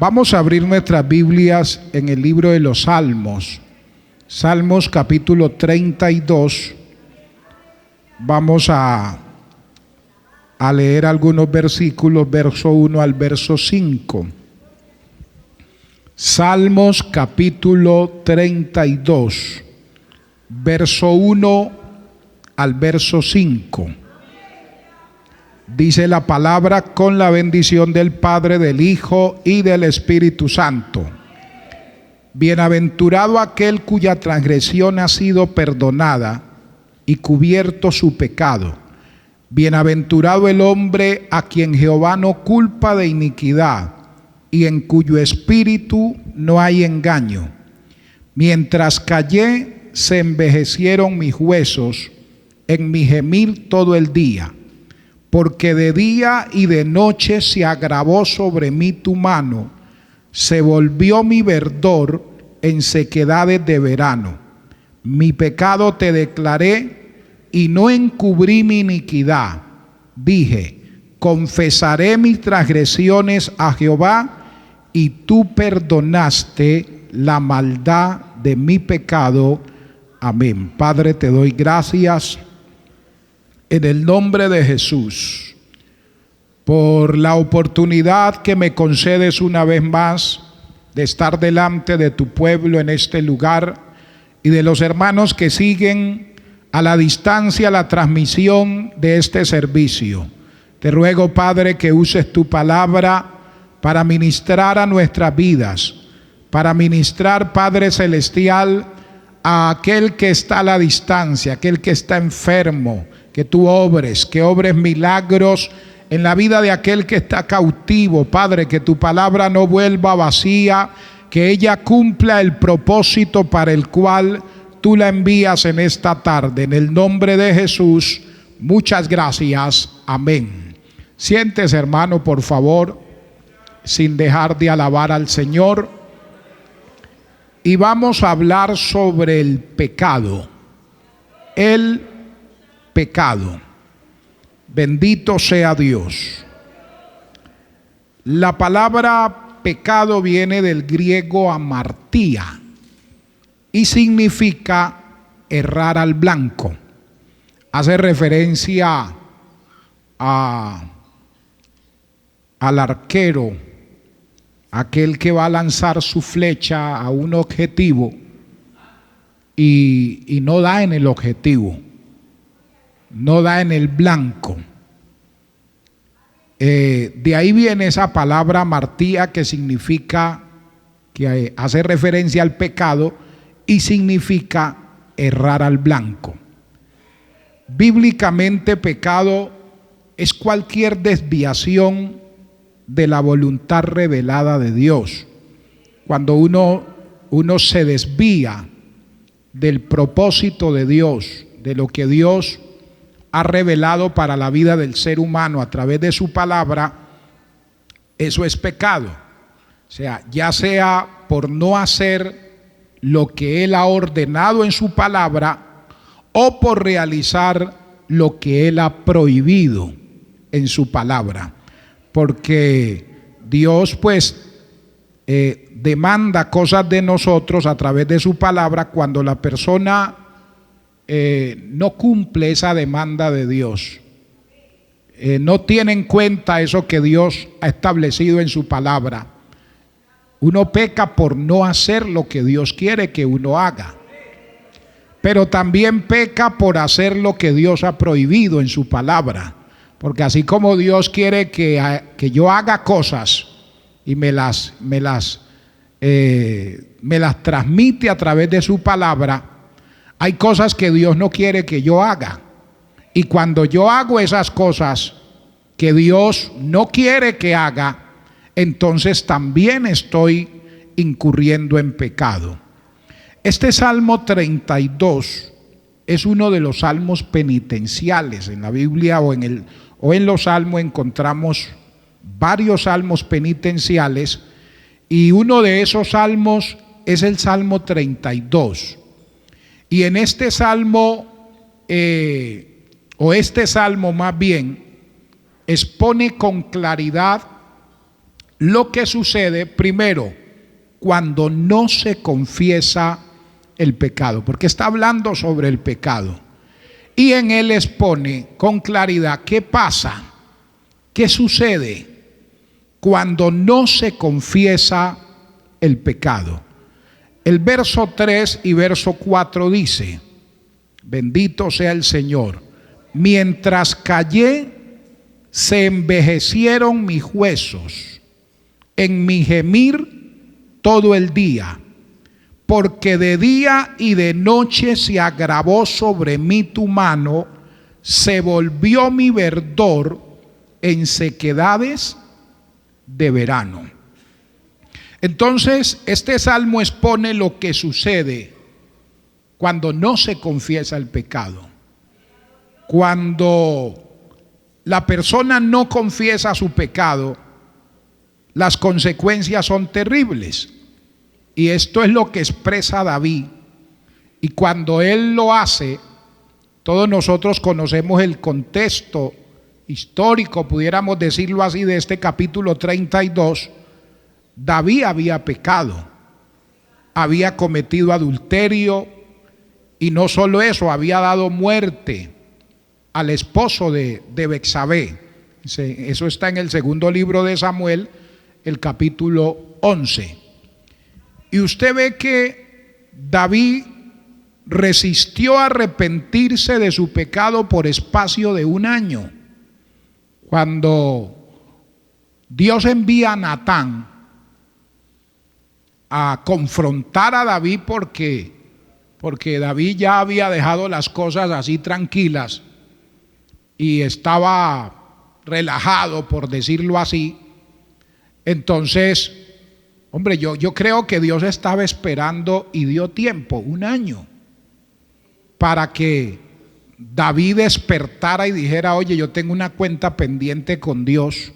Vamos a abrir nuestras Biblias en el libro de los Salmos. Salmos capítulo 32. Vamos a leer algunos versículos, verso 1 al verso 5. Salmos capítulo 32, verso 1 al verso 5. Dice la palabra: con la bendición del Padre, del Hijo y del Espíritu Santo. Bienaventurado aquel cuya transgresión ha sido perdonada y cubierto su pecado. Bienaventurado el hombre a quien Jehová no culpa de iniquidad y en cuyo espíritu no hay engaño. Mientras callé, se envejecieron mis huesos en mi gemir todo el día. Porque de día y de noche se agravó sobre mí tu mano, se volvió mi verdor en sequedades de verano. Mi pecado te declaré y no encubrí mi iniquidad. Dije: confesaré mis transgresiones a Jehová, y tú perdonaste la maldad de mi pecado. Amén. Padre, te doy gracias en el nombre de Jesús por la oportunidad que me concedes una vez más de estar delante de tu pueblo en este lugar y de los hermanos que siguen a la distancia la transmisión de este servicio. Te ruego, Padre, que uses tu palabra para ministrar a nuestras vidas, para ministrar, Padre Celestial, a aquel que está a la distancia, aquel que está enfermo, que tú obres milagros en la vida de aquel que está cautivo. Padre, que tu palabra no vuelva vacía, que ella cumpla el propósito para el cual tú la envías en esta tarde. En el nombre de Jesús, muchas gracias. Amén. Siéntese, hermano, por favor, sin dejar de alabar al Señor. Y vamos a hablar sobre el pecado. El pecado. Bendito sea Dios. La palabra pecado viene del griego amartía y significa errar al blanco. Hace referencia al arquero, aquel que va a lanzar su flecha a un objetivo y no da en el objetivo, no da en el blanco. De ahí viene esa palabra amartía, que significa, que hace referencia al pecado y significa errar al blanco. Bíblicamente, pecado es cualquier desviación de la voluntad revelada de Dios. Cuando uno se desvía del propósito de Dios, de lo que Dios ha revelado para la vida del ser humano a través de su palabra, eso es pecado. O sea, ya sea por no hacer lo que Él ha ordenado en su palabra o por realizar lo que Él ha prohibido en su palabra. Porque Dios pues demanda cosas de nosotros a través de su palabra. Cuando la persona no cumple esa demanda de Dios, no tiene en cuenta eso que Dios ha establecido en su palabra, uno peca por no hacer lo que Dios quiere que uno haga. Pero también peca por hacer lo que Dios ha prohibido en su palabra. Porque así como Dios quiere que yo haga cosas y me las transmite a través de su palabra, hay cosas que Dios no quiere que yo haga. Y cuando yo hago esas cosas que Dios no quiere que haga, entonces también estoy incurriendo en pecado. Este Salmo 32 es uno de los salmos penitenciales. En la Biblia o en los salmos encontramos varios salmos penitenciales, y uno de esos salmos es el Salmo 32. Y en este salmo, este salmo más bien, expone con claridad lo que sucede primero cuando no se confiesa el pecado, porque está hablando sobre el pecado. Y en él expone con claridad qué pasa, qué sucede cuando no se confiesa el pecado. El verso 3 y verso 4 dice: bendito sea el Señor, mientras callé, se envejecieron mis huesos en mi gemir todo el día, porque de día y de noche se agravó sobre mí tu mano, se volvió mi verdor en sequedades de verano. Entonces, este salmo expone lo que sucede cuando no se confiesa el pecado. Cuando la persona no confiesa su pecado, las consecuencias son terribles. Y esto es lo que expresa David. Y cuando él lo hace, todos nosotros conocemos el contexto histórico, pudiéramos decirlo así, de este capítulo 32. David había pecado, había cometido adulterio, y no solo eso, había dado muerte al esposo de Betsabé. Eso está en el segundo libro de Samuel, el capítulo 11. Y usted ve que David resistió arrepentirse de su pecado por espacio de 1 año. Cuando Dios envía a Natán a confrontar a David porque David ya había dejado las cosas así tranquilas y estaba relajado, por decirlo así. Entonces, hombre, yo creo que Dios estaba esperando y dio tiempo, 1 año, para que David despertara y dijera: oye, yo tengo una cuenta pendiente con Dios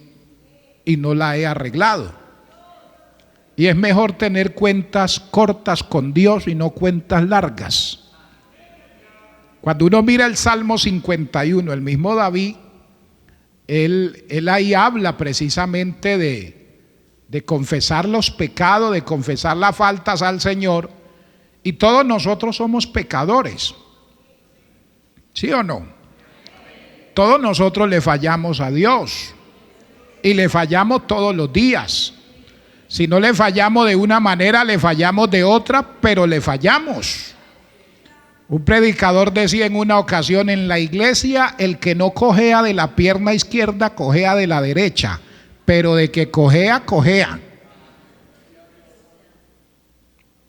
y no la he arreglado. Y es mejor tener cuentas cortas con Dios y no cuentas largas. Cuando uno mira el Salmo 51, el mismo David, él ahí habla precisamente de confesar los pecados, de confesar las faltas al Señor. Y todos nosotros somos pecadores, ¿sí o no? Todos nosotros le fallamos a Dios y le fallamos todos los días. Si no le fallamos de una manera, le fallamos de otra, pero le fallamos. Un predicador decía en una ocasión en la iglesia: el que no cojea de la pierna izquierda, cojea de la derecha, pero de que cojea, cojea.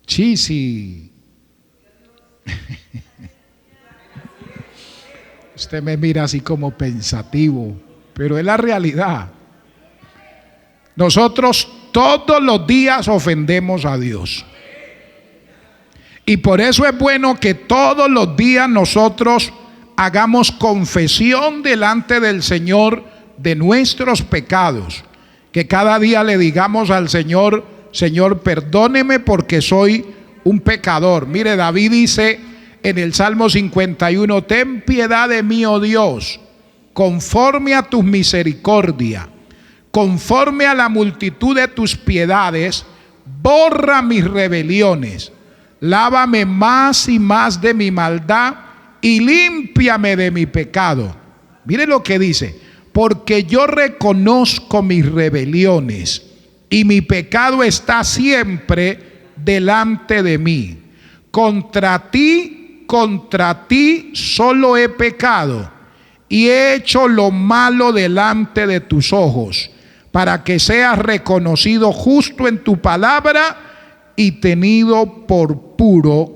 Sí. Usted me mira así como pensativo, pero es la realidad. Nosotros todos los días ofendemos a Dios. Y por eso es bueno que todos los días nosotros hagamos confesión delante del Señor de nuestros pecados. Que cada día le digamos al Señor: Señor, perdóneme porque soy un pecador. Mire, David dice en el Salmo 51: ten piedad de mí, oh Dios, conforme a tus misericordias. Conforme a la multitud de tus piedades, borra mis rebeliones, lávame más y más de mi maldad y límpiame de mi pecado. Mire lo que dice: porque yo reconozco mis rebeliones y mi pecado está siempre delante de mí. Contra ti solo he pecado y he hecho lo malo delante de tus ojos, para que seas reconocido justo en tu palabra y tenido por puro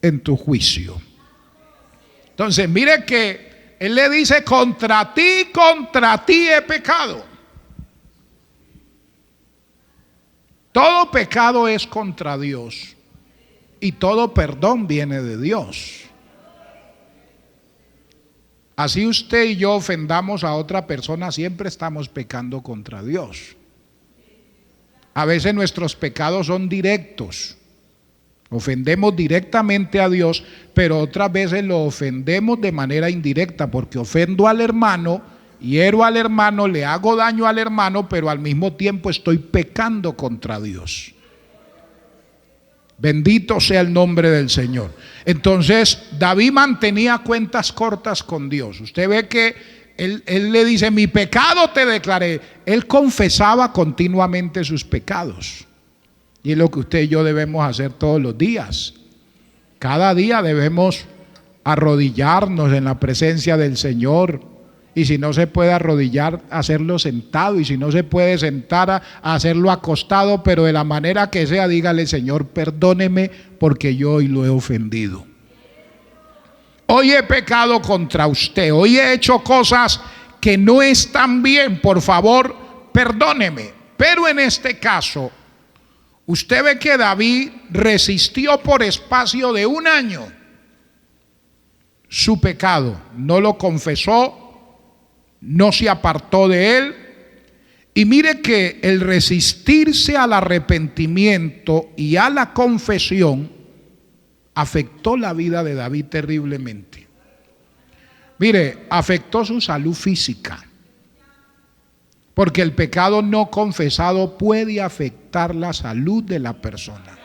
en tu juicio. Entonces, mire que él le dice: contra ti he pecado. Todo pecado es contra Dios y todo perdón viene de Dios. Así usted y yo ofendamos a otra persona, siempre estamos pecando contra Dios. A veces nuestros pecados son directos, ofendemos directamente a Dios, pero otras veces lo ofendemos de manera indirecta, porque ofendo al hermano hiero al hermano, le hago daño al hermano, pero al mismo tiempo estoy pecando contra Dios. Bendito sea el nombre del Señor. Entonces David mantenía cuentas cortas con Dios. Usted ve que él le dice: mi pecado te declaré. Él confesaba continuamente sus pecados. Y es lo que usted y yo debemos hacer todos los días. Cada día debemos arrodillarnos en la presencia del Señor. Y si no se puede arrodillar, hacerlo sentado. Y si no se puede sentar, a hacerlo acostado. Pero de la manera que sea, dígale: Señor, perdóneme porque yo hoy lo he ofendido. Hoy he pecado contra usted. Hoy he hecho cosas que no están bien. Por favor, perdóneme. Pero en este caso, usted ve que David resistió por espacio de 1 año su pecado. No lo confesó. No se apartó de él. Y mire que el resistirse al arrepentimiento y a la confesión afectó la vida de David terriblemente. Mire, afectó su salud física, porque el pecado no confesado puede afectar la salud de la persona.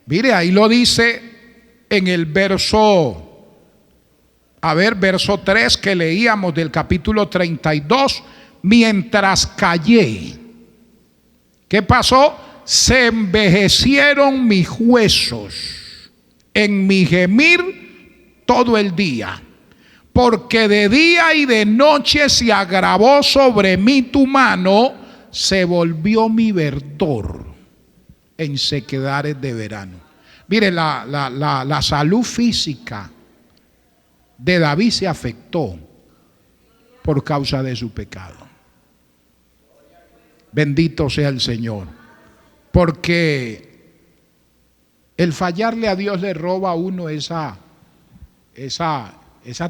Mire, ahí lo dice en el verso 3 que leíamos del capítulo 32. Mientras callé, ¿qué pasó? Se envejecieron mis huesos en mi gemir todo el día, porque de día y de noche se agravó sobre mí tu mano, se volvió mi verdor en sequedades de verano. Mire, la salud física de David se afectó por causa de su pecado. Bendito sea el Señor. Porque el fallarle a Dios le roba a uno esa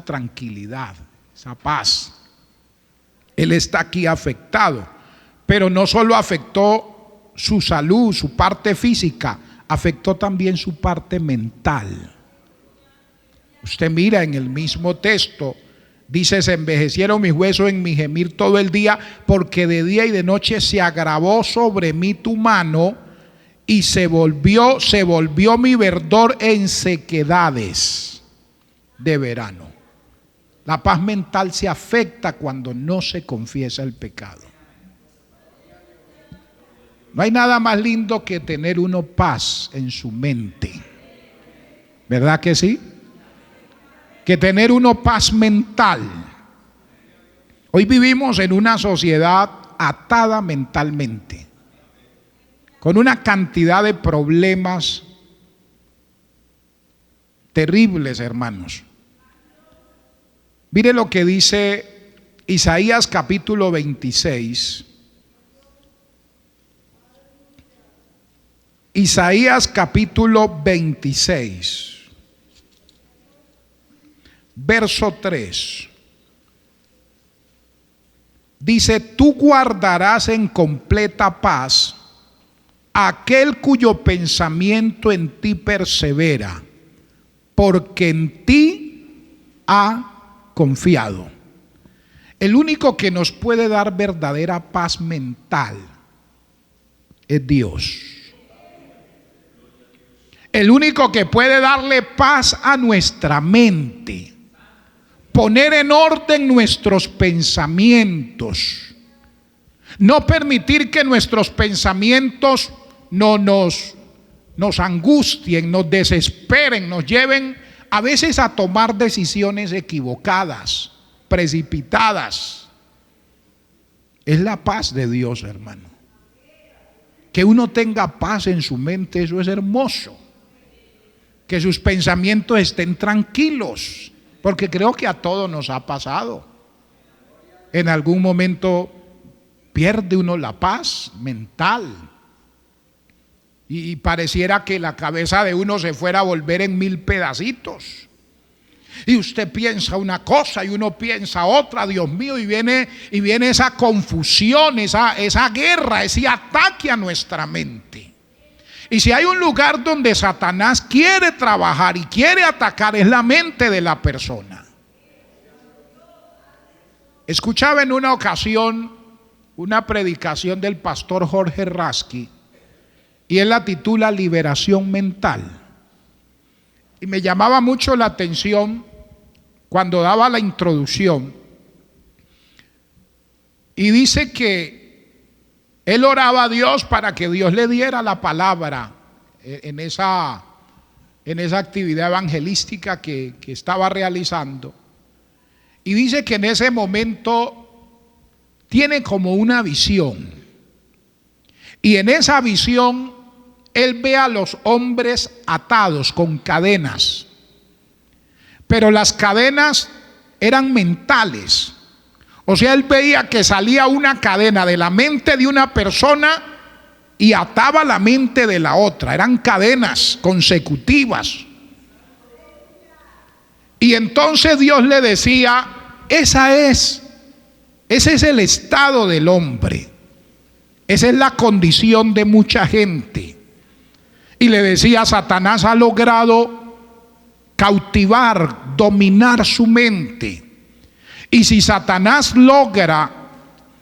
tranquilidad, esa paz. Él está aquí afectado, pero no solo afectó su salud, su parte física, afectó también su parte mental. Usted mira en el mismo texto, dice: se envejecieron mis huesos en mi gemir todo el día, porque de día y de noche se agravó sobre mí tu mano, y se volvió mi verdor en sequedades de verano. La paz mental se afecta cuando no se confiesa el pecado. No hay nada más lindo que tener uno paz en su mente. ¿Verdad que sí? Que tener uno paz mental. Hoy vivimos en una sociedad atada mentalmente, con una cantidad de problemas terribles, hermanos. Mire lo que dice Isaías capítulo 26. Isaías capítulo 26. Verso 3. Dice: tú guardarás en completa paz a aquel cuyo pensamiento en ti persevera, porque en ti ha confiado. El único que nos puede dar verdadera paz mental es Dios. El único que puede darle paz a nuestra mente, poner en orden nuestros pensamientos, no permitir que nuestros pensamientos nos angustien, nos desesperen, nos lleven a veces a tomar decisiones equivocadas, precipitadas. Es la paz de Dios, hermano. Que uno tenga paz en su mente, eso es hermoso. Que sus pensamientos estén tranquilos. Porque creo que a todos nos ha pasado. En algún momento pierde uno la paz mental. Y pareciera que la cabeza de uno se fuera a volver en 1000 pedacitos. Y usted piensa una cosa y uno piensa otra, Dios mío, y viene esa confusión, esa guerra, ese ataque a nuestra mente. Y si hay un lugar donde Satanás quiere trabajar y quiere atacar, es la mente de la persona. Escuchaba en una ocasión una predicación del pastor Jorge Rasky y él la titula Liberación Mental. Y me llamaba mucho la atención cuando daba la introducción. Y dice que él oraba a Dios para que Dios le diera la palabra en esa actividad evangelística que estaba realizando. Y dice que en ese momento tiene como una visión. Y en esa visión él ve a los hombres atados con cadenas. Pero las cadenas eran mentales. O sea, él veía que salía una cadena de la mente de una persona y ataba la mente de la otra. Eran cadenas consecutivas. Y entonces Dios le decía, ese es el estado del hombre. Esa es la condición de mucha gente. Y le decía, Satanás ha logrado cautivar, dominar su mente. Y si Satanás logra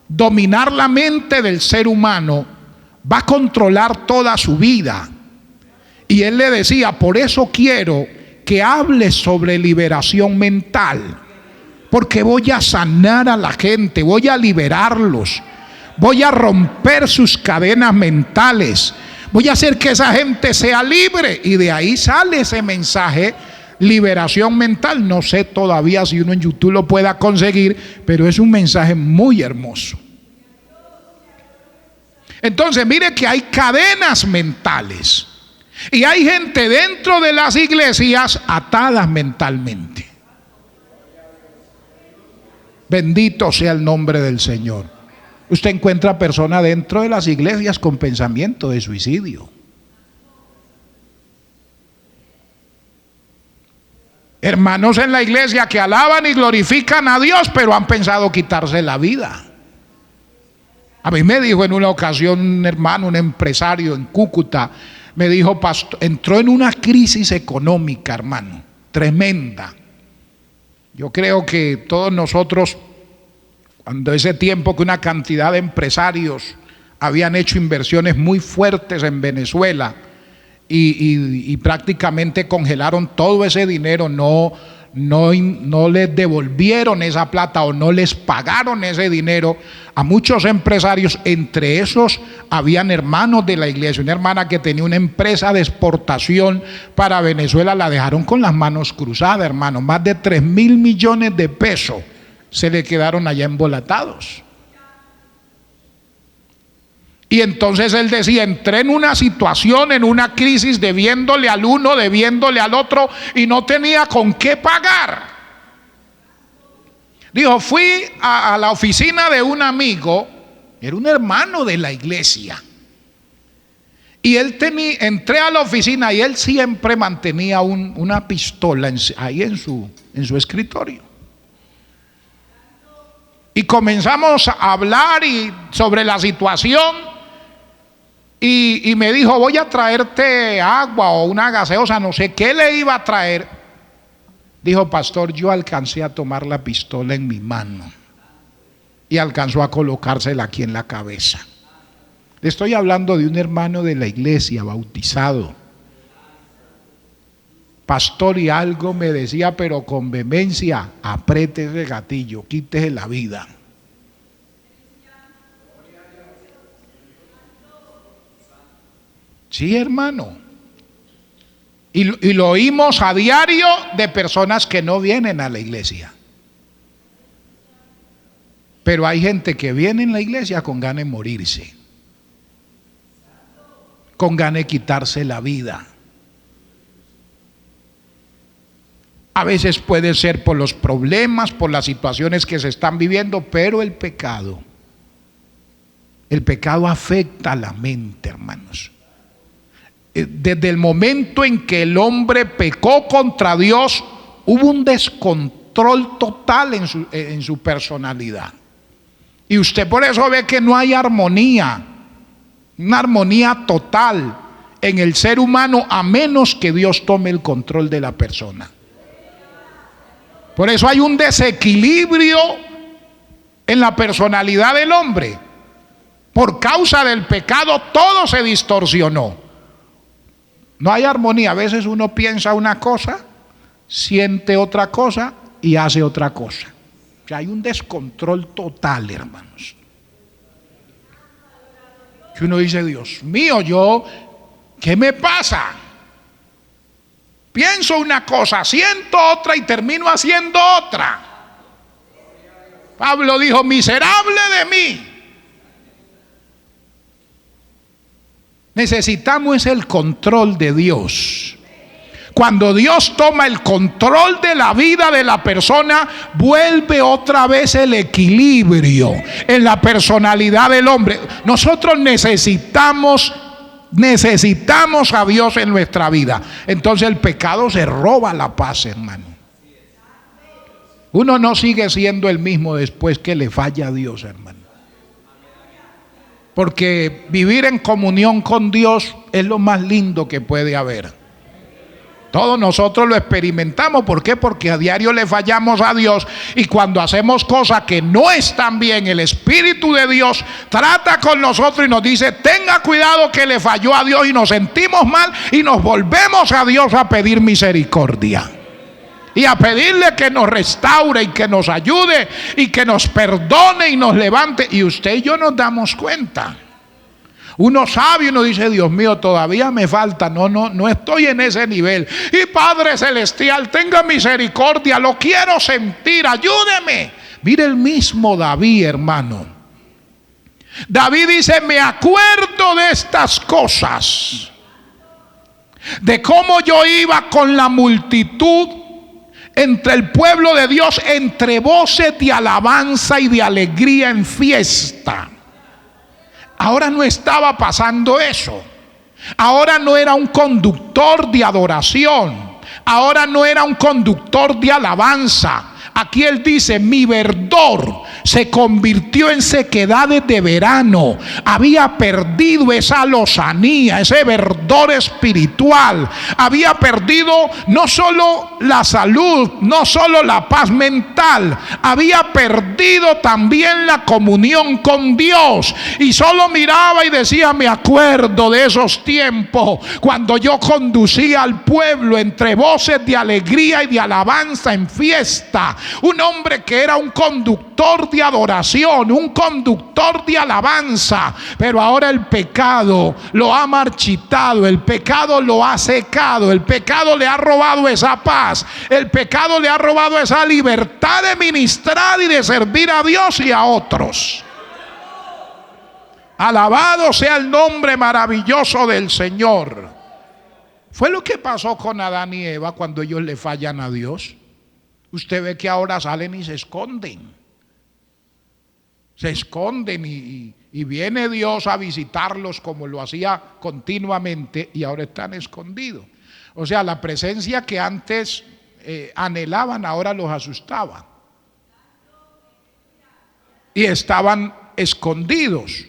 dominar la mente del ser humano, va a controlar toda su vida. Y él le decía, por eso quiero que hables sobre liberación mental, porque voy a sanar a la gente, voy a liberarlos, voy a romper sus cadenas mentales, voy a hacer que esa gente sea libre. Y de ahí sale ese mensaje, liberación mental. No sé todavía si uno en YouTube lo pueda conseguir, pero es un mensaje muy hermoso. Entonces mire que hay cadenas mentales y hay gente dentro de las iglesias atadas mentalmente. Bendito sea el nombre del Señor. Usted encuentra personas dentro de las iglesias con pensamiento de suicidio. Hermanos en la iglesia que alaban y glorifican a Dios, pero han pensado quitarse la vida. A mí me dijo en una ocasión un hermano, un empresario en Cúcuta, me dijo, pastor, entró en una crisis económica, hermano, tremenda. Yo creo que todos nosotros, cuando ese tiempo que una cantidad de empresarios habían hecho inversiones muy fuertes en Venezuela y prácticamente congelaron todo ese dinero, no les devolvieron esa plata o no les pagaron ese dinero a muchos empresarios. Entre esos habían hermanos de la iglesia. Una hermana que tenía una empresa de exportación para Venezuela, la dejaron con las manos cruzadas, hermano. Más de 3.000 millones de pesos se le quedaron allá embolatados. Y entonces él decía, entré en una situación, en una crisis, debiéndole al uno, debiéndole al otro, y no tenía con qué pagar. Dijo, fui a la oficina de un amigo, era un hermano de la iglesia, y entré a la oficina y él siempre mantenía una pistola ahí en su escritorio. Y comenzamos a hablar sobre la situación. Y me dijo, voy a traerte agua o una gaseosa, no sé qué le iba a traer. Dijo, pastor, yo alcancé a tomar la pistola en mi mano y alcanzó a colocársela aquí en la cabeza. Le estoy hablando de un hermano de la iglesia bautizado. Pastor, y algo me decía, pero con vehemencia, apriete ese gatillo, quítese la vida. Sí, hermano. Y lo oímos a diario de personas que no vienen a la iglesia. Pero hay gente que viene en la iglesia con ganas de morirse, con ganas de quitarse la vida. A veces puede ser por los problemas, por las situaciones que se están viviendo, pero el pecado afecta a la mente, hermanos. Desde el momento en que el hombre pecó contra Dios, hubo un descontrol total en su personalidad. Y usted por eso ve que no hay armonía, una armonía total en el ser humano, a menos que Dios tome el control de la persona. Por eso hay un desequilibrio en la personalidad del hombre. Por causa del pecado todo se distorsionó. No hay armonía. A veces uno piensa una cosa, siente otra cosa y hace otra cosa. O sea, hay un descontrol total, hermanos. Que uno dice, Dios mío, ¿qué me pasa? Pienso una cosa, siento otra y termino haciendo otra. Pablo dijo, miserable de mí. Necesitamos el control de Dios. Cuando Dios toma el control de la vida de la persona, vuelve otra vez el equilibrio en la personalidad del hombre. Nosotros necesitamos a Dios en nuestra vida. Entonces el pecado se roba la paz, hermano. Uno no sigue siendo el mismo después que le falla a Dios, hermano. Porque vivir en comunión con Dios es lo más lindo que puede haber. Todos nosotros lo experimentamos. ¿Por qué? Porque a diario le fallamos a Dios. Y cuando hacemos cosas que no están bien, el Espíritu de Dios trata con nosotros y nos dice, tenga cuidado que le falló a Dios, y nos sentimos mal y nos volvemos a Dios a pedir misericordia. Y a pedirle que nos restaure y que nos ayude y que nos perdone y nos levante. Y usted y yo nos damos cuenta. Uno sabe y uno dice, Dios mío, todavía me falta, no estoy en ese nivel. Y Padre Celestial, tenga misericordia, lo quiero sentir, ayúdeme. Mire el mismo David, hermano. David dice, me acuerdo de estas cosas, de cómo yo iba con la multitud entre el pueblo de Dios, entre voces de alabanza y de alegría en fiesta. Ahora no estaba pasando eso. Ahora no era un conductor de adoración. Ahora no era un conductor de alabanza. Aquí él dice, mi verdor se convirtió en sequedades de verano. Había perdido esa lozanía, ese verdor espiritual. Había perdido no solo la salud, no solo la paz mental, había perdido también la comunión con Dios. Y solo miraba y decía, me acuerdo de esos tiempos cuando yo conducía al pueblo entre voces de alegría y de alabanza en fiesta. Un hombre que era un conductor de adoración, un conductor de alabanza. Pero ahora el pecado lo ha marchitado, el pecado lo ha secado, el pecado le ha robado esa paz, el pecado le ha robado esa libertad de ministrar y de servir a Dios y a otros. Alabado sea el nombre maravilloso del Señor. Fue lo que pasó con Adán y Eva cuando ellos le fallan a Dios. Usted ve que ahora salen y se esconden. Se esconden y viene Dios a visitarlos como lo hacía continuamente, y ahora están escondidos. O sea, la presencia que antes anhelaban ahora los asustaba. Y estaban escondidos.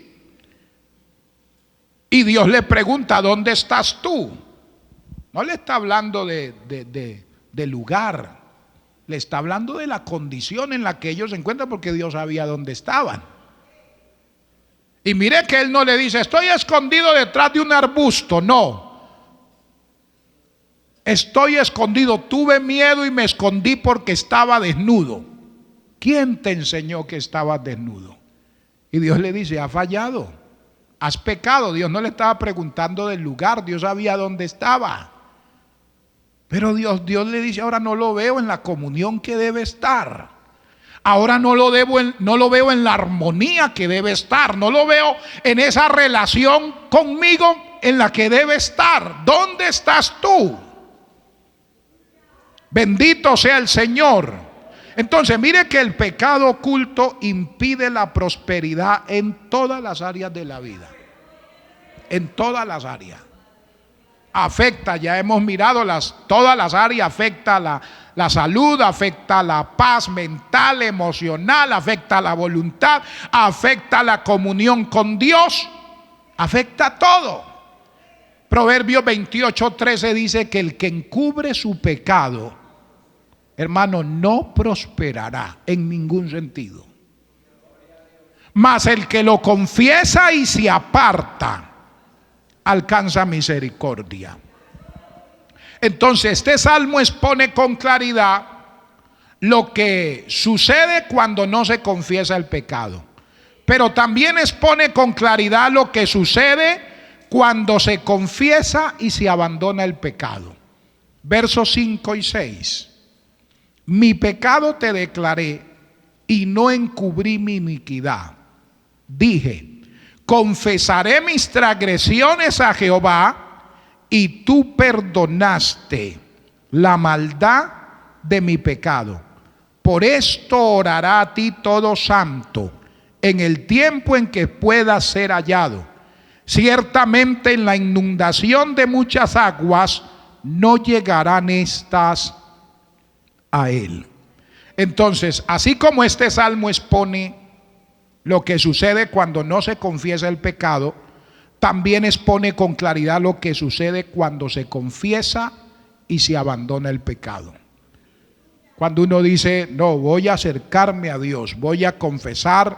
Y Dios le pregunta, ¿dónde estás tú? No le está hablando de lugar. Le está hablando de la condición en la que ellos se encuentran, porque Dios sabía dónde estaban. Y mire que Él no le dice, estoy escondido detrás de un arbusto. No. Estoy escondido, tuve miedo y me escondí porque estaba desnudo. ¿Quién te enseñó que estabas desnudo? Y Dios le dice, has fallado, has pecado. Dios no le estaba preguntando del lugar, Dios sabía dónde estaba. Pero Dios le dice, ahora no lo veo en la comunión que debe estar. Ahora no lo veo en la armonía que debe estar. No lo veo en esa relación conmigo en la que debe estar. ¿Dónde estás tú? Bendito sea el Señor. Entonces mire que el pecado oculto impide la prosperidad en todas las áreas de la vida. En todas las áreas. Afecta, ya hemos mirado todas las áreas. Afecta la salud, afecta la paz mental, emocional, afecta la voluntad, afecta la comunión con Dios, afecta todo. Proverbios 28:13 dice que el que encubre su pecado, hermano, no prosperará en ningún sentido. Mas el que lo confiesa y se aparta, alcanza misericordia. Entonces, este salmo expone con claridad lo que sucede cuando no se confiesa el pecado. Pero también expone con claridad lo que sucede cuando se confiesa y se abandona el pecado. Versos 5 y 6. Mi pecado te declaré y no encubrí mi iniquidad. Dije, confesaré mis transgresiones a Jehová y tú perdonaste la maldad de mi pecado. Por esto orará a ti todo santo en el tiempo en que pueda ser hallado. Ciertamente en la inundación de muchas aguas no llegarán estas a él. Entonces, así como este salmo expone lo que sucede cuando no se confiesa el pecado, también expone con claridad lo que sucede cuando se confiesa y se abandona el pecado. Cuando uno dice, no, voy a acercarme a Dios, voy a confesar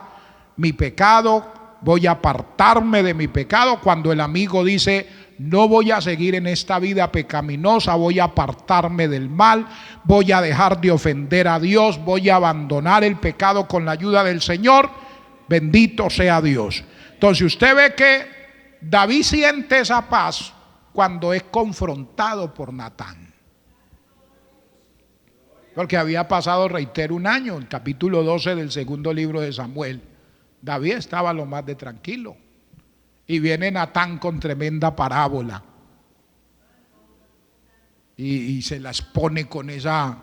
mi pecado, voy a apartarme de mi pecado. Cuando el amigo dice, no voy a seguir en esta vida pecaminosa, voy a apartarme del mal, voy a dejar de ofender a Dios, voy a abandonar el pecado con la ayuda del Señor. Bendito sea Dios. Entonces usted ve que David siente esa paz cuando es confrontado por Natán. Porque había pasado, reitero, un año, el capítulo 12 del segundo libro de Samuel. David estaba lo más de tranquilo. Y viene Natán con tremenda parábola. Y se la expone con esa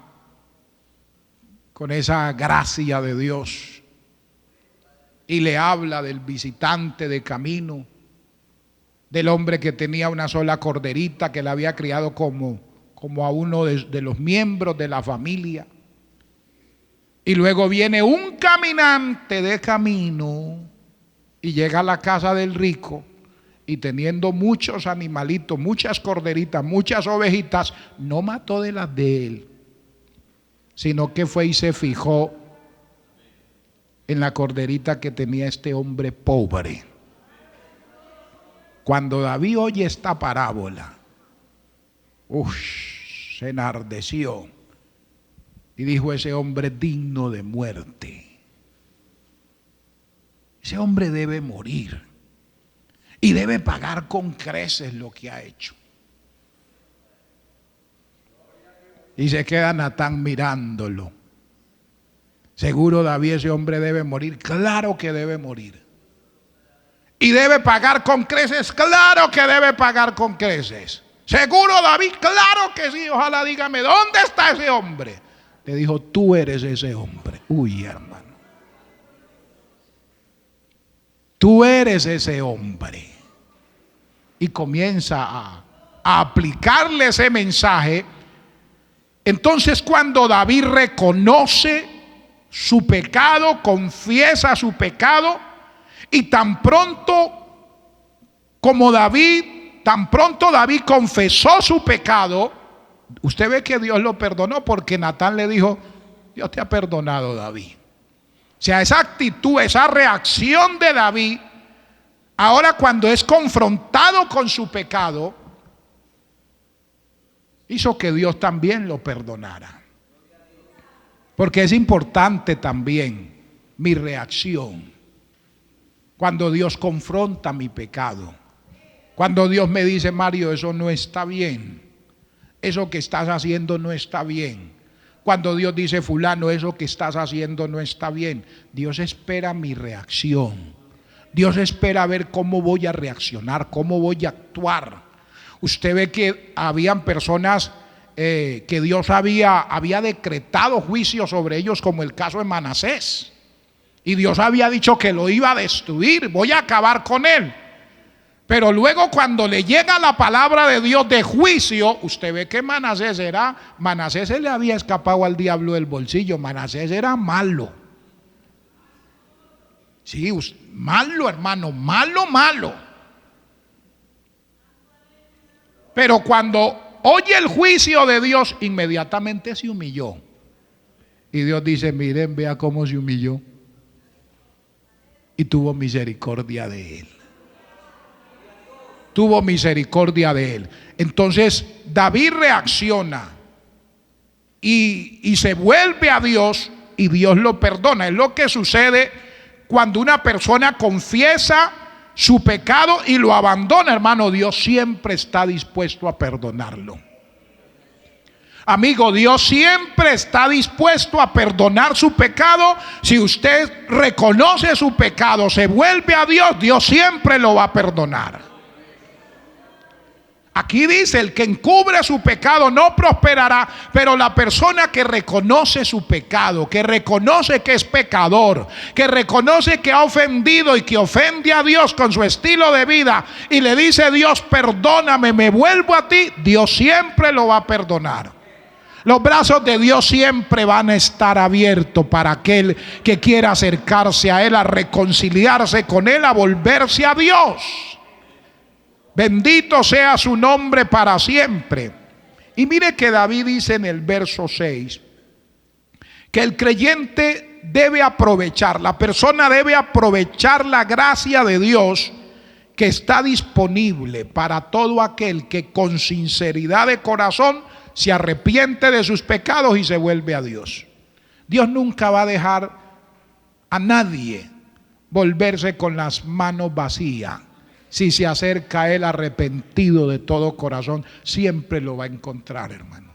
gracia de Dios. Y le habla del visitante de camino, del hombre que tenía una sola corderita que le había criado como a uno de los miembros de la familia. Y luego viene un caminante de camino y llega a la casa del rico y teniendo muchos animalitos, muchas corderitas, muchas ovejitas, no mató de las de él, sino que fue y se fijó en la corderita que tenía este hombre pobre. Cuando David oye esta parábola, se enardeció y dijo, ese hombre es digno de muerte. Ese hombre debe morir y debe pagar con creces lo que ha hecho. Y se queda Natán mirándolo. Seguro David, ese hombre debe morir. Claro que debe morir. Y debe pagar con creces. Claro que debe pagar con creces. Seguro David, claro que sí. Ojalá dígame, ¿dónde está ese hombre? Le dijo, tú eres ese hombre. Uy, hermano, tú eres ese hombre. Y comienza a aplicarle ese mensaje. Entonces, cuando David reconoce su pecado, confiesa su pecado, y tan pronto David confesó su pecado, usted ve que Dios lo perdonó, porque Natán le dijo, Dios te ha perdonado, David. O sea, esa actitud, esa reacción de David, ahora cuando es confrontado con su pecado, hizo que Dios también lo perdonara. Porque es importante también mi reacción cuando Dios confronta mi pecado. Cuando Dios me dice, Mario, eso no está bien, eso que estás haciendo no está bien. Cuando Dios dice, fulano, eso que estás haciendo no está bien. Dios espera mi reacción. Dios espera ver cómo voy a reaccionar, cómo voy a actuar. Usted ve que habían personas que Dios había decretado juicio sobre ellos, como el caso de Manasés. Y Dios había dicho que lo iba a destruir, voy a acabar con él. Pero luego cuando le llega la palabra de Dios de juicio, usted ve que Manasés se le había escapado al diablo del bolsillo. Manasés era malo. Sí, malo, hermano, malo. Pero cuando oye el juicio de Dios, inmediatamente se humilló. Y Dios dice, miren, vea cómo se humilló. y tuvo misericordia de él. Tuvo misericordia de él. Entonces David reacciona y se vuelve a Dios y Dios lo perdona. Es lo que sucede cuando una persona confiesa su pecado y lo abandona, hermano. Dios siempre está dispuesto a perdonarlo. Amigo, Dios siempre está dispuesto a perdonar su pecado. Si usted reconoce su pecado, se vuelve a Dios, Dios siempre lo va a perdonar. Aquí dice: el que encubre su pecado no prosperará. Pero la persona que reconoce su pecado, que reconoce que es pecador, que reconoce que ha ofendido y que ofende a Dios con su estilo de vida, y le dice: Dios, perdóname, me vuelvo a ti, Dios siempre lo va a perdonar. Los brazos de Dios siempre van a estar abiertos para aquel que quiera acercarse a Él, a reconciliarse con Él, a volverse a Dios. Bendito sea su nombre para siempre. Y mire que David dice en el verso 6 que el creyente debe aprovechar, la persona debe aprovechar la gracia de Dios que está disponible para todo aquel que con sinceridad de corazón se arrepiente de sus pecados y se vuelve a Dios. Dios nunca va a dejar a nadie volverse con las manos vacías. Si se acerca a Él arrepentido de todo corazón, siempre lo va a encontrar, hermano.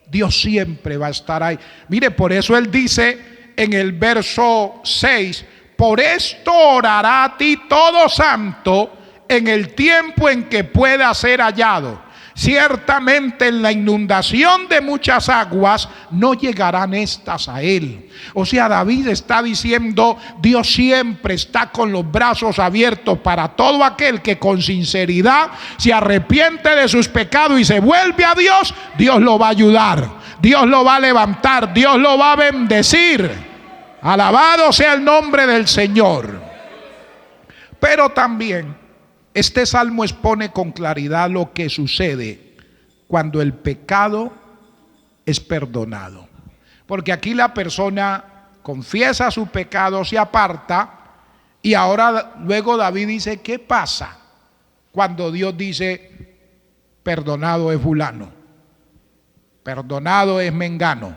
Dios siempre va a estar ahí. Mire, por eso Él dice en el verso 6: por esto orará a ti todo santo en el tiempo en que pueda ser hallado. Ciertamente en la inundación de muchas aguas no llegarán estas a él. O sea, David está diciendo: Dios siempre está con los brazos abiertos para todo aquel que con sinceridad se arrepiente de sus pecados y se vuelve a Dios. Dios lo va a ayudar, Dios lo va a levantar, Dios lo va a bendecir. Alabado sea el nombre del Señor. Pero también este salmo expone con claridad lo que sucede cuando el pecado es perdonado. Porque aquí la persona confiesa su pecado, se aparta, y ahora luego David dice: ¿qué pasa cuando Dios dice: perdonado es fulano, perdonado es mengano?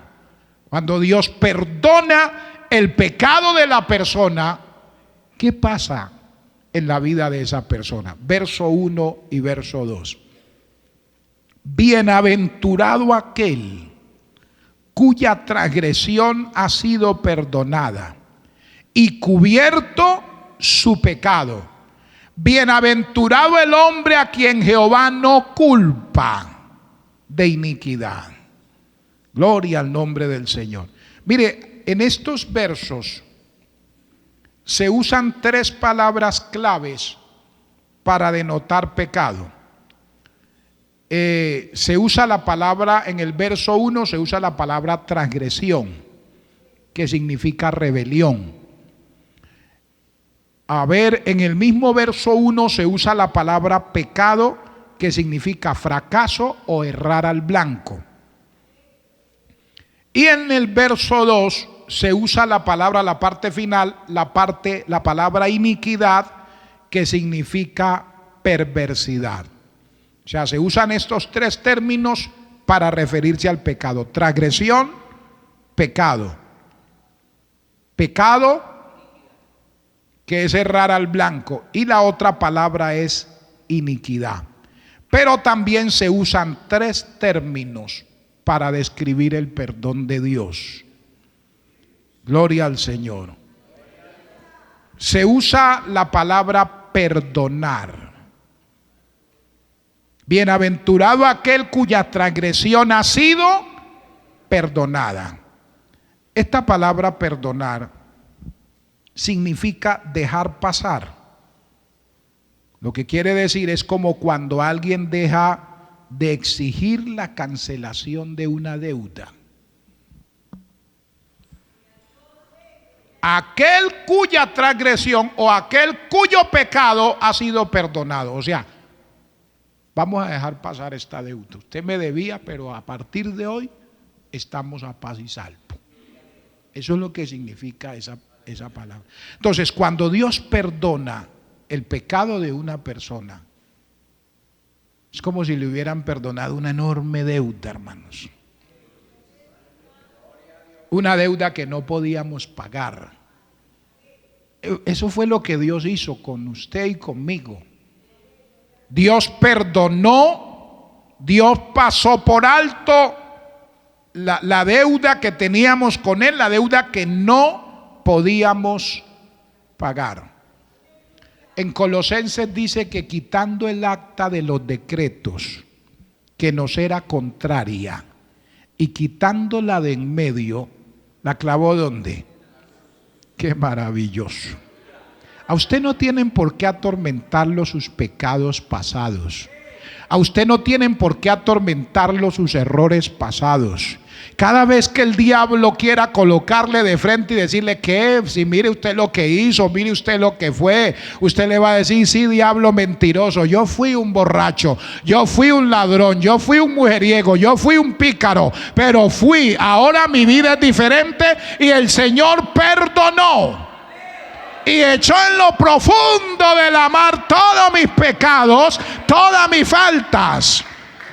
Cuando Dios perdona el pecado de la persona, ¿qué pasa en la vida de esa persona? Verso 1 y verso 2. Bienaventurado aquel cuya transgresión ha sido perdonada y cubierto su pecado. Bienaventurado el hombre a quien Jehová no culpa de iniquidad. Gloria al nombre del Señor. Mire, en estos versos se usan tres palabras claves para denotar pecado. Se usa la palabra, en el verso 1 se usa la palabra transgresión, que significa rebelión. A ver, en el mismo verso 1 se usa la palabra pecado, que significa fracaso o errar al blanco. Y en el verso 2 se usa la palabra, la parte final, la palabra iniquidad, que significa perversidad. O sea, se usan estos tres términos para referirse al pecado: transgresión, pecado. Pecado, que es errar al blanco, y la otra palabra es iniquidad. Pero también se usan tres términos para describir el perdón de Dios. Gloria al Señor. Se usa la palabra perdonar. Bienaventurado aquel cuya transgresión ha sido perdonada. Esta palabra perdonar significa dejar pasar. Lo que quiere decir es como cuando alguien deja de exigir la cancelación de una deuda. Aquel cuya transgresión o aquel cuyo pecado ha sido perdonado. O sea, vamos a dejar pasar esta deuda. Usted me debía, pero a partir de hoy estamos a paz y salvo. Eso es lo que significa esa palabra. Entonces, cuando Dios perdona el pecado de una persona, es como si le hubieran perdonado una enorme deuda, hermanos. Una deuda que no podíamos pagar. Eso fue lo que Dios hizo con usted y conmigo. Dios perdonó, Dios pasó por alto la deuda que teníamos con Él, la deuda que no podíamos pagar. En Colosenses dice que quitando el acta de los decretos que nos era contraria y quitándola de en medio, la clavó ¿dónde? Qué maravilloso. A usted no tienen por qué atormentarlo sus pecados pasados. A usted no tienen por qué atormentarlo sus errores pasados. Cada vez que el diablo quiera colocarle de frente y decirle que si mire usted lo que hizo, mire usted lo que fue, usted le va a decir: sí, diablo mentiroso, yo fui un borracho, yo fui un ladrón, yo fui un mujeriego, yo fui un pícaro, pero ahora mi vida es diferente y el Señor perdonó y echó en lo profundo de la mar todos mis pecados, todas mis faltas.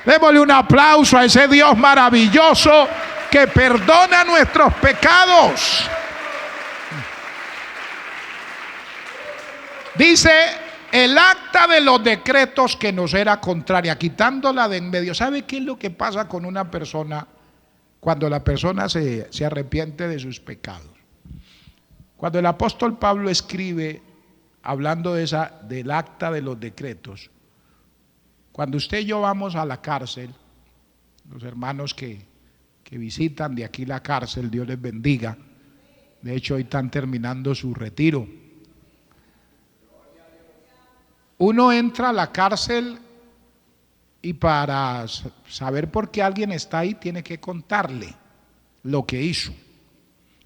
Démosle un aplauso a ese Dios maravilloso que perdona nuestros pecados. Dice: el acta de los decretos que nos era contraria, quitándola de en medio. ¿Sabe qué es lo que pasa con una persona cuando la persona se arrepiente de sus pecados? Cuando el apóstol Pablo escribe hablando del acta de los decretos, cuando usted y yo vamos a la cárcel, los hermanos que visitan de aquí la cárcel, Dios les bendiga. De hecho, hoy están terminando su retiro. Uno entra a la cárcel y para saber por qué alguien está ahí tiene que contarle lo que hizo.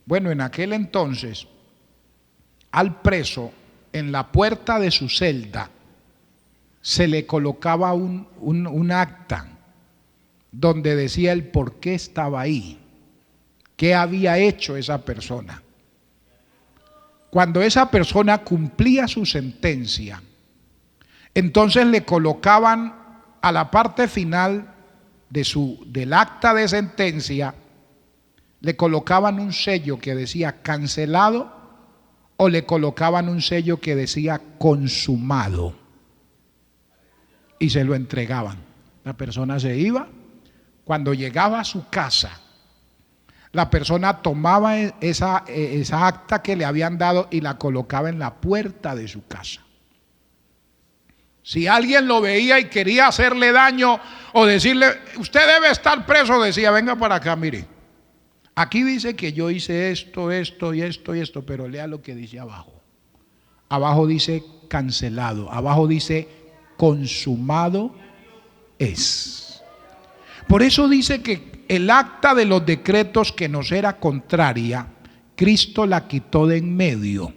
Bueno, en aquel entonces, al preso, en la puerta de su celda, se le colocaba un acta donde decía el por qué estaba ahí, qué había hecho esa persona. Cuando esa persona cumplía su sentencia, entonces le colocaban a la parte final del acta de sentencia, le colocaban un sello que decía cancelado o le colocaban un sello que decía consumado y se lo entregaban. La persona se iba. Cuando llegaba a su casa, la persona tomaba esa acta que le habían dado y la colocaba en la puerta de su casa. Si alguien lo veía y quería hacerle daño o decirle: usted debe estar preso, decía: venga para acá, mire, aquí dice que yo hice esto, esto y esto y esto, pero lea lo que dice abajo. Abajo dice cancelado, abajo dice consumado es. Por eso dice que el acta de los decretos que nos era contraria, Cristo la quitó de en medio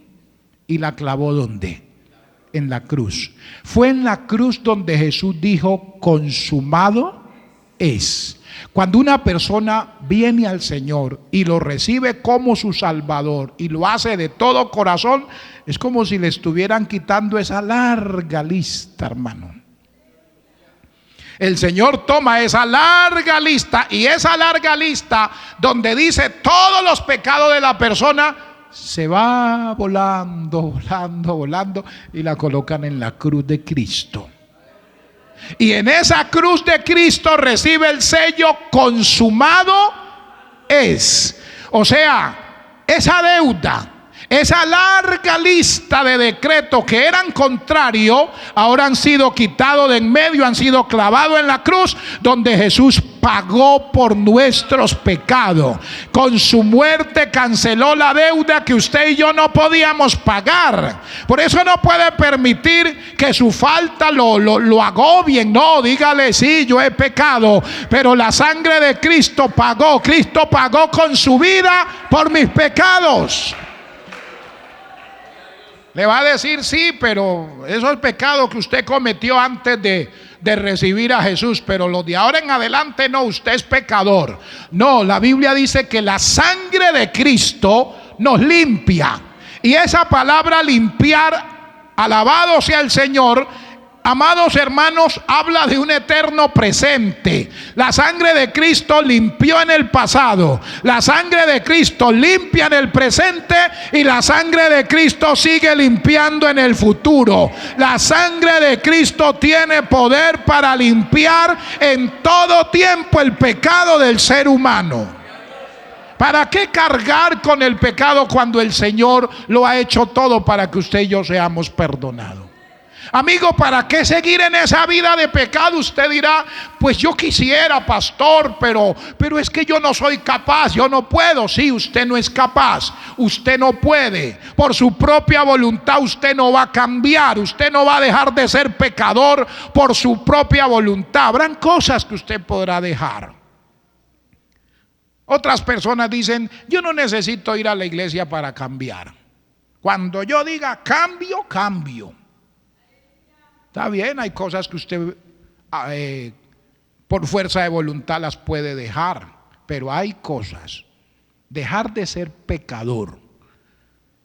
y la clavó ¿dónde? En la cruz. Fue en la cruz donde Jesús dijo: consumado es. Cuando una persona viene al Señor y lo recibe como su Salvador y lo hace de todo corazón, es como si le estuvieran quitando esa larga lista, hermano. El Señor toma esa larga lista, y esa larga lista donde dice todos los pecados de la persona, se va volando, volando, volando, y la colocan en la cruz de Cristo. Y en esa cruz de Cristo recibe el sello consumado es. O sea, esa deuda, esa larga lista de decretos que eran contrarios, ahora han sido quitados de en medio, han sido clavados en la cruz, donde Jesús pagó por nuestros pecados. Con su muerte canceló la deuda que usted y yo no podíamos pagar. Por eso no puede permitir que su falta lo agobien. No, dígale: sí, yo he pecado, pero la sangre de Cristo pagó. Cristo pagó con su vida por mis pecados. Le va a decir: sí, pero esos pecados que usted cometió antes de recibir a Jesús, pero los de ahora en adelante no, usted es pecador. No, la Biblia dice que la sangre de Cristo nos limpia. Y esa palabra limpiar, alabado sea el Señor, amados hermanos, habla de un eterno presente. La sangre de Cristo limpió en el pasado, la sangre de Cristo limpia en el presente y la sangre de Cristo sigue limpiando en el futuro. La sangre de Cristo tiene poder para limpiar en todo tiempo el pecado del ser humano. ¿Para qué cargar con el pecado cuando el Señor lo ha hecho todo para que usted y yo seamos perdonados? Amigo, ¿para qué seguir en esa vida de pecado? Usted dirá, pues yo quisiera, pastor, pero es que yo no soy capaz, yo no puedo. Sí, usted no es capaz, usted no puede. Por su propia voluntad usted no va a cambiar, usted no va a dejar de ser pecador por su propia voluntad. Habrán cosas que usted podrá dejar. Otras personas dicen, yo no necesito ir a la iglesia para cambiar. Cuando yo diga cambio, cambio. Está bien, hay cosas que usted por fuerza de voluntad las puede dejar, pero hay cosas. Dejar de ser pecador.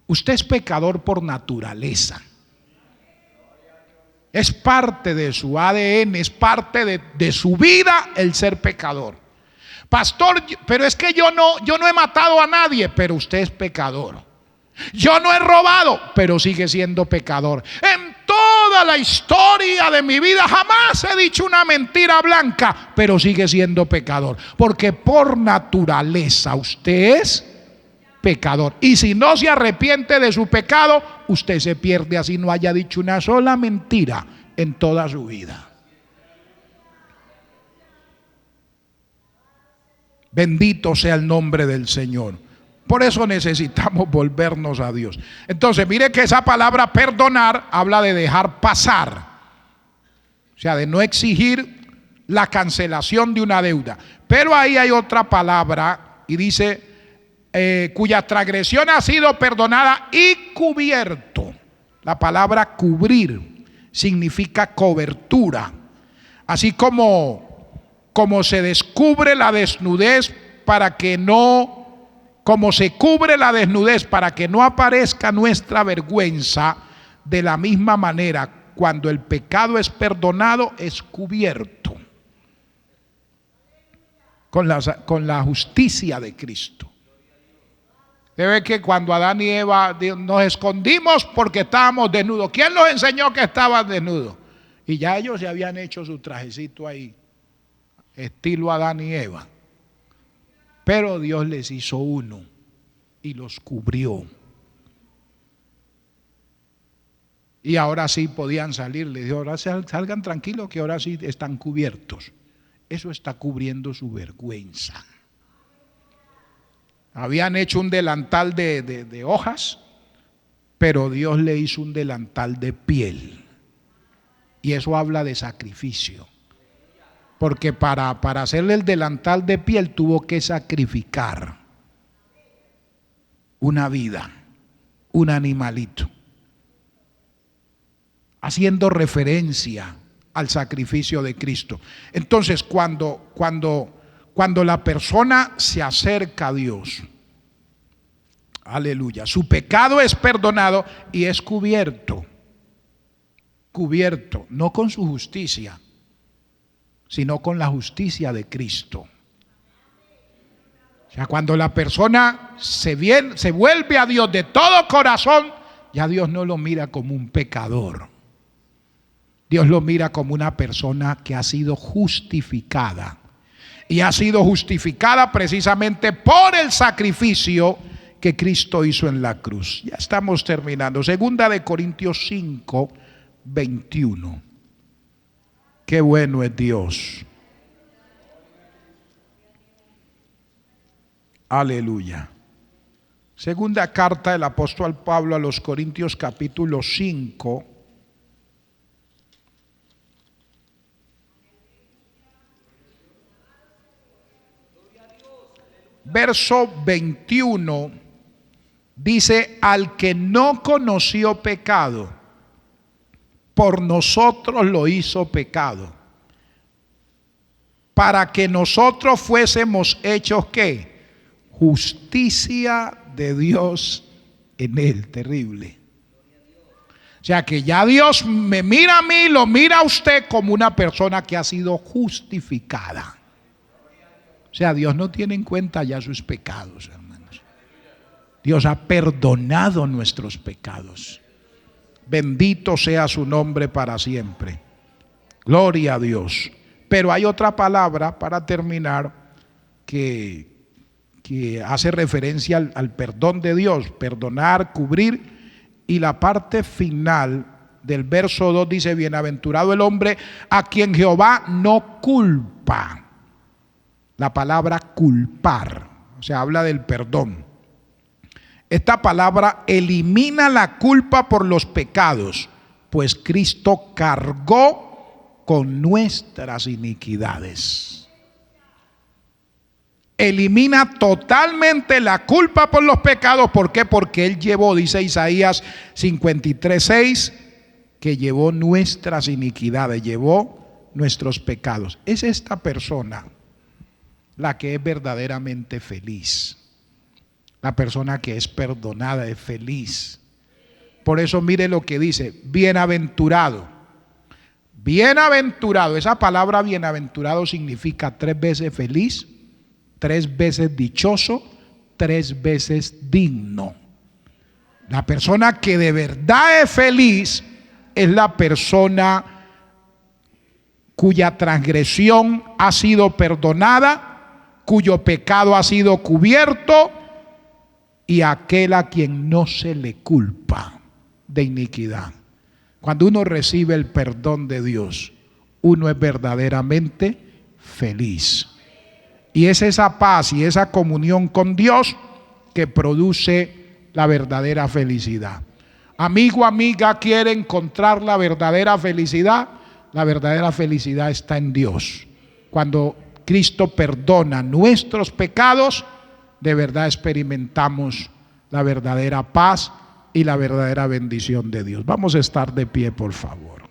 Usted es pecador por naturaleza. Es parte de su ADN, es parte de su vida el ser pecador. Pastor, pero es que yo no he matado a nadie, pero usted es pecador. Yo no he robado, pero sigue siendo pecador. En toda la historia de mi vida jamás he dicho una mentira blanca, pero sigue siendo pecador. Porque por naturaleza usted es pecador. Y si no se arrepiente de su pecado, usted se pierde así no haya dicho una sola mentira en toda su vida. Bendito sea el nombre del Señor. Por eso necesitamos volvernos a Dios. Entonces, mire que esa palabra perdonar habla de dejar pasar. O sea, de no exigir la cancelación de una deuda. Pero ahí hay otra palabra y dice, cuya transgresión ha sido perdonada y cubierto. La palabra cubrir significa cobertura. Así como se descubre la desnudez para que no, como se cubre la desnudez para que no aparezca nuestra vergüenza, de la misma manera, cuando el pecado es perdonado, es cubierto con la justicia de Cristo. Se ve que cuando Adán y Eva nos escondimos porque estábamos desnudos. ¿Quién nos enseñó que estaban desnudos? Y ya ellos se habían hecho su trajecito ahí, estilo Adán y Eva. Pero Dios les hizo uno y los cubrió. Y ahora sí podían salir. Les dijo, ahora salgan tranquilos que ahora sí están cubiertos. Eso está cubriendo su vergüenza. Habían hecho un delantal de hojas, pero Dios le hizo un delantal de piel. Y eso habla de sacrificio. Porque para hacerle el delantal de piel tuvo que sacrificar una vida, un animalito, haciendo referencia al sacrificio de Cristo. Entonces, cuando la persona se acerca a Dios, aleluya, su pecado es perdonado y es cubierto, no con su justicia, sino con la justicia de Cristo. O sea, cuando la persona se vuelve a Dios de todo corazón, ya Dios no lo mira como un pecador. Dios lo mira como una persona que ha sido justificada. Y ha sido justificada precisamente por el sacrificio que Cristo hizo en la cruz. Ya estamos terminando. Segunda de Corintios 5, 21. Qué bueno es Dios. Aleluya. Segunda carta del apóstol Pablo a los Corintios, capítulo 5. Verso 21 dice: al que no conoció pecado, por nosotros lo hizo pecado, para que nosotros fuésemos hechos ¿qué? Justicia de Dios en Él, terrible. O sea que ya Dios me mira a mí, lo mira a usted como una persona que ha sido justificada. O sea, Dios no tiene en cuenta ya sus pecados, hermanos. Dios ha perdonado nuestros pecados. Bendito sea su nombre para siempre. Gloria a Dios. Pero hay otra palabra para terminar que hace referencia al perdón de Dios, perdonar, cubrir. Y la parte final del verso 2 dice: bienaventurado el hombre a quien Jehová no culpa. La palabra culpar, o sea, habla del perdón. Esta palabra elimina la culpa por los pecados, pues Cristo cargó con nuestras iniquidades. Elimina totalmente la culpa por los pecados. ¿Por qué? Porque Él llevó, dice Isaías 53:6, que llevó nuestras iniquidades, llevó nuestros pecados. Es esta persona la que es verdaderamente feliz. La persona que es perdonada es feliz. Por eso mire lo que dice: bienaventurado. Bienaventurado, esa palabra bienaventurado significa 3 veces feliz, 3 veces dichoso, 3 veces digno. La persona que de verdad es feliz es la persona cuya transgresión ha sido perdonada, cuyo pecado ha sido cubierto, y aquel a quien no se le culpa de iniquidad. Cuando uno recibe el perdón de Dios, uno es verdaderamente feliz. Y es esa paz y esa comunión con Dios que produce la verdadera felicidad. Amigo, amiga, ¿quiere encontrar la verdadera felicidad? La verdadera felicidad está en Dios. Cuando Cristo perdona nuestros pecados, de verdad experimentamos la verdadera paz y la verdadera bendición de Dios. Vamos a estar de pie, por favor.